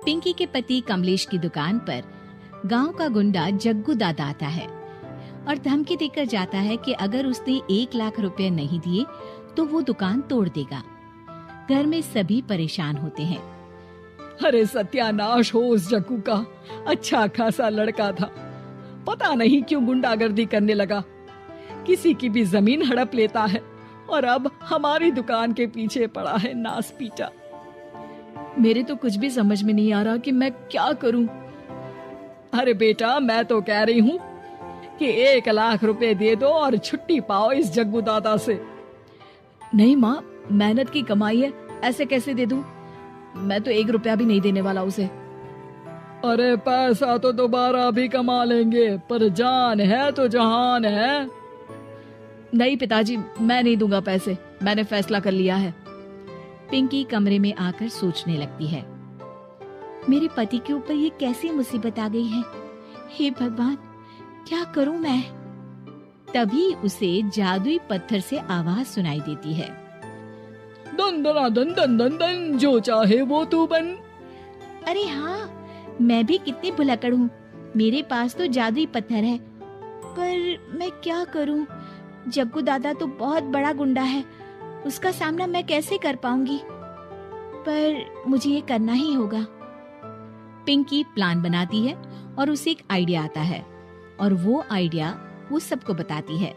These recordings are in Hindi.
पिंकी के पति कमलेश की दुकान पर गांव का गुंडा जग्गू दादा आता है और धमकी देकर जाता है कि अगर उसने 1 लाख रुपए नहीं दिए तो वो दुकान तोड़ देगा। घर में सभी परेशान होते हैं। अरे सत्यानाश हो उस जग्गू का, अच्छा खासा लड़का था, पता नहीं क्यों गुंडागर्दी करने लगा, किसी की भी जमीन हड़प लेता है और अब हमारी दुकान के पीछे पड़ा है नास पीटा। मेरे तो कुछ भी समझ में नहीं आ रहा कि मैं क्या करूं। अरे बेटा, मैं तो कह रही हूं कि 1 लाख रुपए दे दो और छुट्टी पाओ इस जग्गू दादा से। नहीं माँ, मेहनत की कमाई है, ऐसे कैसे दे दूं? मैं तो 1 रुपया भी नहीं देने वाला उसे। अरे पैसा तो दोबारा भी कमा लेंगे, पर जान है तो जहान है। नहीं पिताजी, मैं नहीं दूंगा पैसे, मैंने फैसला कर लिया है। पिंकी कमरे में आकर सोचने लगती है, मेरे पति के ऊपर ये कैसी मुसीबत आ गई है। हे भगवान, क्या करूं मैं? तभी उसे जादुई पत्थर से आवाज सुनाई देती है, दन दना दन दन दन दन, जो चाहे वो तू बन। अरे हाँ, मैं भी कितनी भुलक्कड़ हूँ, मेरे पास तो जादुई पत्थर है, पर मैं क्या करूं? जग्गू दादा तो बहुत बड़ा गुंडा है, उसका सामना मैं कैसे कर पाऊंगी? पर मुझे ये करना ही होगा। पिंकी प्लान बनाती है और उसे एक आइडिया आता है और वो आइडिया वो सबको बताती है।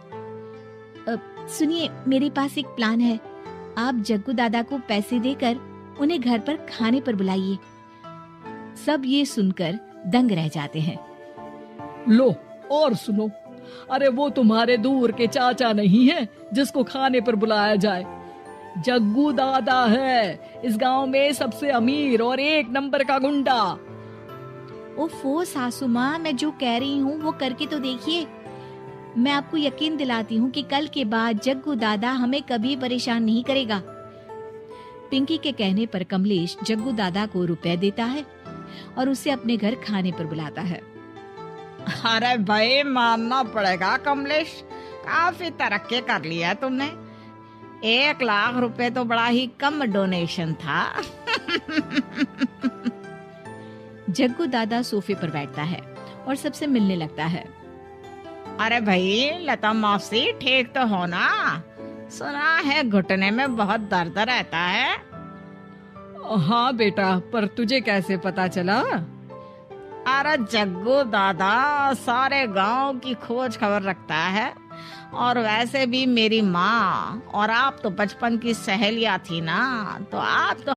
सुनिए, मेरे पास एक प्लान है, आप जग्गू दादा को पैसे देकर उन्हें घर पर खाने पर बुलाइए। सब ये सुनकर दंग रह जाते हैं। लो और सुनो, अरे वो तुम्हारे दूर के चाचा नहीं है जिसको खाने पर बुलाया जाए, जग्गू दादा है, इस गांव में सबसे अमीर और 1 नंबर का गुंडा। ओफो सासू माँ, मैं जो कह रही हूँ वो करके तो देखिए। मैं आपको यकीन दिलाती हूँ कि कल के बाद जग्गू दादा हमें कभी परेशान नहीं करेगा। पिंकी के कहने पर कमलेश जग्गू दादा को रुपए देता है और उसे अपने घर खाने पर बुलाता है। अरे भाई, मानना पड़ेगा कमलेश, काफी तरक्की कर लिया तुमने। 1 लाख रुपए तो बड़ा ही कम डोनेशन था। जग्गू दादा सोफे पर बैठता है और सबसे मिलने लगता है। अरे भाई, लता मौसी ठीक तो हो ना? सुना है घुटने में बहुत दर्द रहता है। हाँ बेटा, पर तुझे कैसे पता चला? अरे जग्गू दादा सारे गांव की खोज खबर रखता है, और वैसे भी मेरी माँ और आप तो बचपन की सहेलियां थी ना, तो आप तो